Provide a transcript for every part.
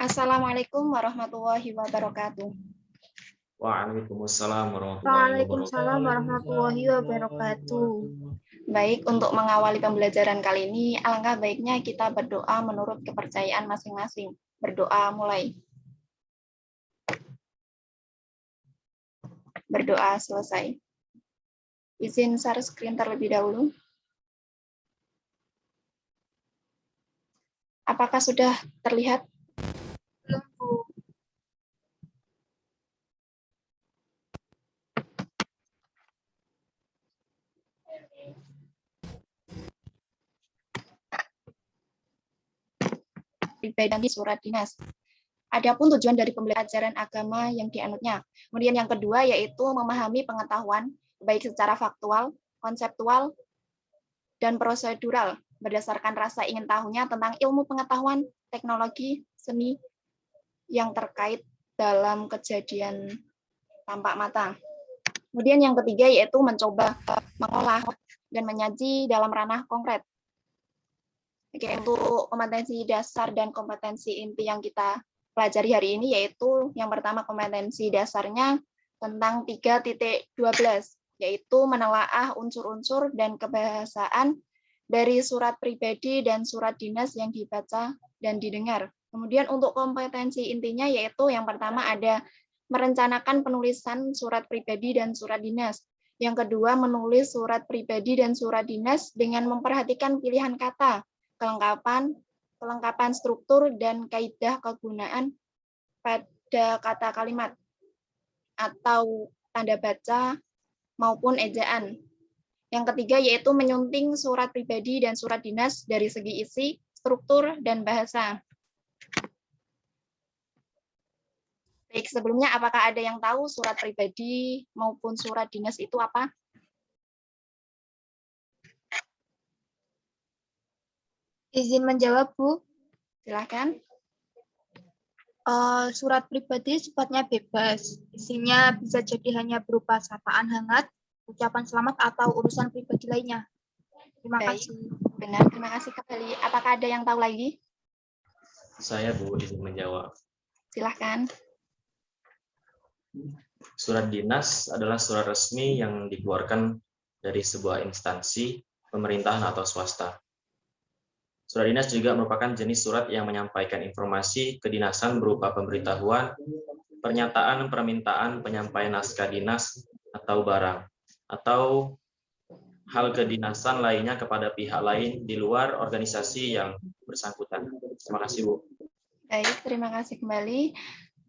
Assalamualaikum warahmatullahi wabarakatuh. Waalaikumsalam warahmatullahi Waalaikumsalam wabarakatuh. warahmatullahi wabarakatuh. Baik, untuk mengawali pembelajaran kali ini, alangkah baiknya kita berdoa menurut kepercayaan masing-masing. Berdoa mulai. Berdoa selesai. Izin share screen terlebih dahulu. Apakah sudah terlihat? Belum, Bu. Pribadi surat dinas. Adapun tujuan dari pembelajaran agama yang dianutnya. Kemudian yang kedua yaitu memahami pengetahuan baik secara faktual, konseptual, dan prosedural berdasarkan rasa ingin tahunya tentang ilmu pengetahuan, teknologi, seni yang terkait dalam kejadian tampak mata. Kemudian yang ketiga yaitu mencoba mengolah dan menyaji dalam ranah konkret. Oke, untuk kompetensi dasar dan kompetensi inti yang kita pelajari hari ini yaitu yang pertama kompetensi dasarnya tentang 3.12 yaitu menelaah unsur-unsur dan kebahasaan dari surat pribadi dan surat dinas yang dibaca dan didengar. Kemudian untuk kompetensi intinya yaitu yang pertama ada merencanakan penulisan surat pribadi dan surat dinas. Yang kedua menulis surat pribadi dan surat dinas dengan memperhatikan pilihan kata, kelengkapan struktur dan kaidah kegunaan pada kata kalimat atau tanda baca maupun ejaan. Yang ketiga yaitu menyunting surat pribadi dan surat dinas dari segi isi, struktur, dan bahasa. Baik, sebelumnya apakah ada yang tahu surat pribadi maupun surat dinas itu apa? Izin menjawab, Bu. Silakan. Surat pribadi sifatnya bebas. Isinya bisa jadi hanya berupa sapaan hangat, ucapan selamat, atau urusan pribadi lainnya. Terima Baik, kasih. benar. Terima kasih kembali. Apakah ada yang tahu lagi? Saya Bu izin menjawab. Silahkan. Surat dinas adalah surat resmi yang dikeluarkan dari sebuah instansi pemerintahan atau swasta. Surat dinas juga merupakan jenis surat yang menyampaikan informasi kedinasan berupa pemberitahuan, pernyataan, permintaan, penyampaian naskah dinas atau barang, atau hal kedinasan lainnya kepada pihak lain di luar organisasi yang bersangkutan. Terima kasih, Bu. Baik, terima kasih kembali.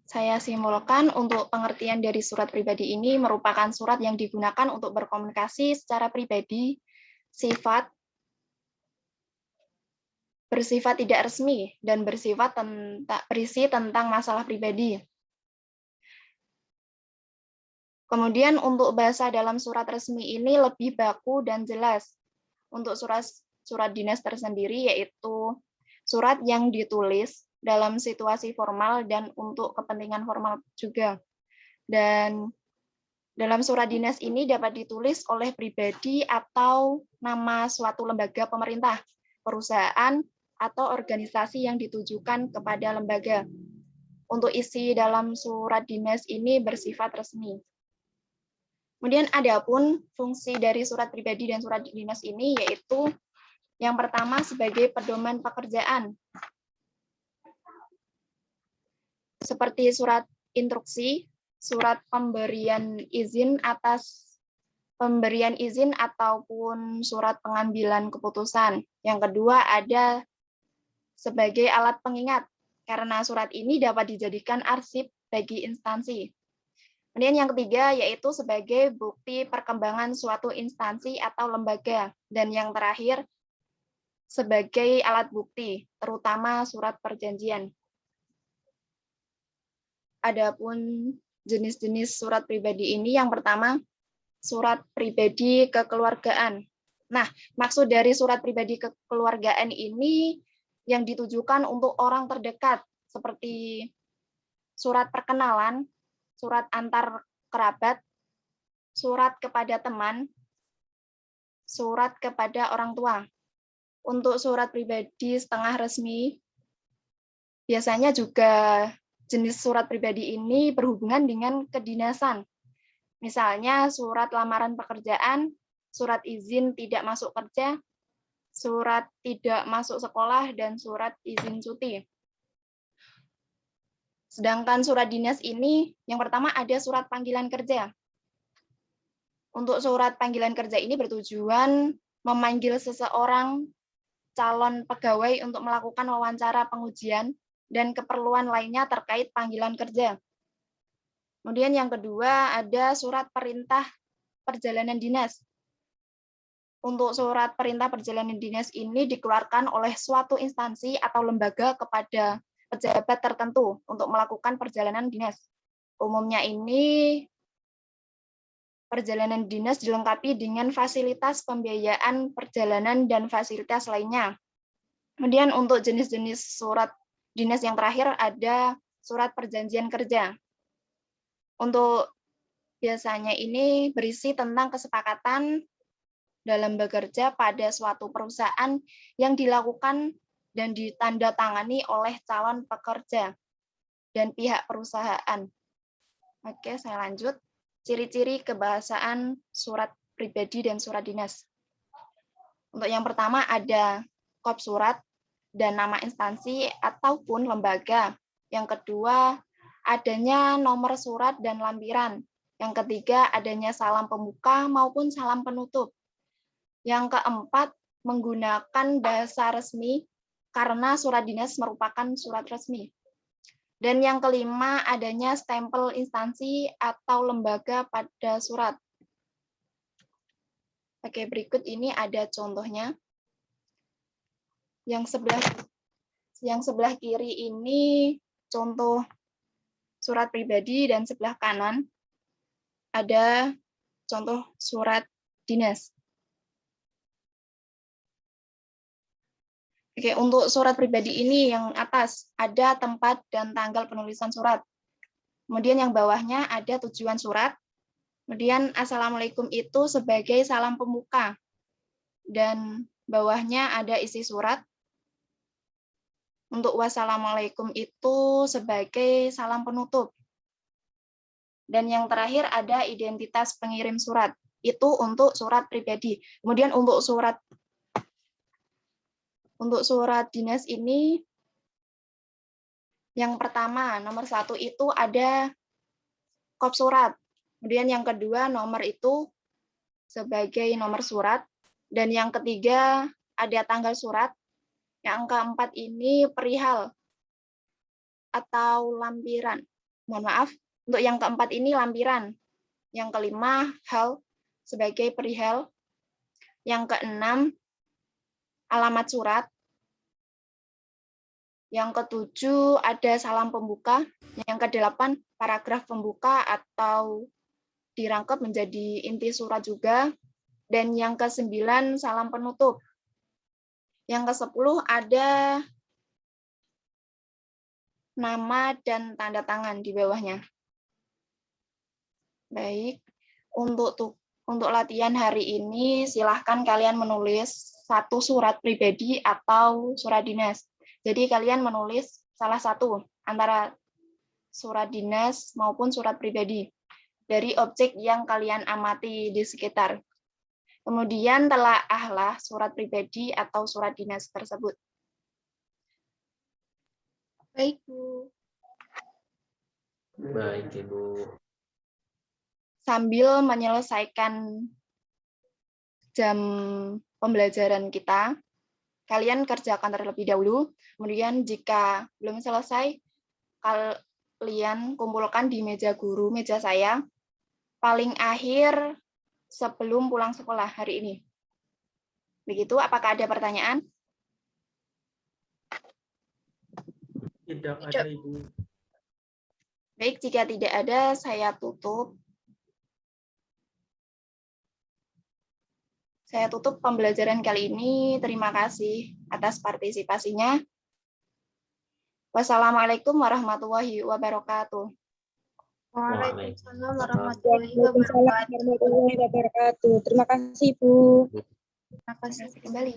Saya simpulkan untuk pengertian dari surat pribadi ini merupakan surat yang digunakan untuk berkomunikasi secara pribadi, bersifat tidak resmi, dan berisi tentang masalah pribadi. Kemudian untuk bahasa dalam surat resmi ini lebih baku dan jelas. Untuk surat dinas tersendiri yaitu surat yang ditulis dalam situasi formal dan untuk kepentingan formal juga. Dan dalam surat dinas ini dapat ditulis oleh pribadi atau nama suatu lembaga pemerintah, perusahaan, atau organisasi yang ditujukan kepada lembaga. Untuk isi dalam surat dinas ini bersifat resmi. Kemudian adapun fungsi dari surat pribadi dan surat dinas ini yaitu yang pertama sebagai pedoman pekerjaan. Seperti surat instruksi, surat pemberian izin ataupun surat pengambilan keputusan. Yang kedua ada sebagai alat pengingat karena surat ini dapat dijadikan arsip bagi instansi. Kemudian yang ketiga yaitu sebagai bukti perkembangan suatu instansi atau lembaga. Dan yang terakhir sebagai alat bukti, terutama surat perjanjian. Adapun jenis-jenis surat pribadi ini yang pertama surat pribadi kekeluargaan. Nah, maksud dari surat pribadi kekeluargaan ini yang ditujukan untuk orang terdekat seperti surat perkenalan, surat antar kerabat, surat kepada teman, surat kepada orang tua. Untuk surat pribadi setengah resmi, Biasanya juga jenis surat pribadi ini berhubungan dengan kedinasan. Misalnya surat lamaran pekerjaan, surat izin tidak masuk kerja, surat tidak masuk sekolah, dan surat izin cuti. Sedangkan surat dinas ini, yang pertama ada surat panggilan kerja. Untuk surat panggilan kerja ini bertujuan memanggil seseorang calon pegawai untuk melakukan wawancara pengujian dan keperluan lainnya terkait panggilan kerja. Kemudian yang kedua ada surat perintah perjalanan dinas. Untuk surat perintah perjalanan dinas ini dikeluarkan oleh suatu instansi atau lembaga kepada pejabat tertentu untuk melakukan perjalanan dinas. Umumnya ini perjalanan dinas dilengkapi dengan fasilitas pembiayaan perjalanan dan fasilitas lainnya. Kemudian untuk jenis-jenis surat dinas yang terakhir ada surat perjanjian kerja. Untuk biasanya ini berisi tentang kesepakatan dalam bekerja pada suatu perusahaan yang dilakukan dan ditandatangani oleh calon pekerja dan pihak perusahaan. Oke, saya lanjut. Ciri-ciri kebahasaan surat pribadi dan surat dinas. Untuk yang pertama ada kop surat dan nama instansi ataupun lembaga. Yang kedua, adanya nomor surat dan lampiran. Yang ketiga, adanya salam pembuka maupun salam penutup. Yang keempat, menggunakan bahasa resmi karena surat dinas merupakan surat resmi. Dan yang kelima, adanya stempel instansi atau lembaga pada surat. Oke, berikut ini ada contohnya. Yang sebelah kiri ini contoh surat pribadi dan sebelah kanan ada contoh surat dinas. Oke, untuk surat pribadi ini yang atas ada tempat dan tanggal penulisan surat. Kemudian yang bawahnya ada tujuan surat. Kemudian Assalamualaikum itu sebagai salam pembuka. Dan bawahnya ada isi surat. Untuk wassalamualaikum itu sebagai salam penutup. Dan yang terakhir ada identitas pengirim surat. Itu untuk surat pribadi. Kemudian untuk surat dinas ini, yang pertama, nomor 1 itu ada kop surat. Kemudian yang kedua, nomor itu sebagai nomor surat. Dan yang ketiga, ada tanggal surat. Yang keempat ini perihal atau lampiran. Mohon maaf, untuk yang keempat ini lampiran. Yang kelima, hal sebagai perihal. Yang keenam, alamat surat. Yang ketujuh, ada salam pembuka. Yang kedelapan, paragraf pembuka atau dirangkap menjadi inti surat juga. Dan yang kesembilan, salam penutup. Yang ke-10 ada nama dan tanda tangan di bawahnya. Baik, untuk latihan hari ini silahkan kalian menulis satu surat pribadi atau surat dinas. Jadi kalian menulis salah satu antara surat dinas maupun surat pribadi dari objek yang kalian amati di sekitar. Kemudian telaahlah surat pribadi atau surat dinas tersebut. Baik, Bu. Baik, Ibu. Sambil menyelesaikan jam pembelajaran kita, kalian kerjakan terlebih dahulu. Kemudian jika belum selesai, kalian kumpulkan di meja guru, meja saya, paling akhir sebelum pulang sekolah hari ini. Begitu, apakah ada pertanyaan? Tidak ada, Ibu. Baik, jika tidak ada, saya tutup. Saya tutup pembelajaran kali ini. Terima kasih atas partisipasinya. Wassalamualaikum warahmatullahi wabarakatuh. Waalaikumsalam Warahmatullahi warahmatullahi wabarakatuh. wabarakatuh. Terima kasih, Bu. Terima kasih kembali.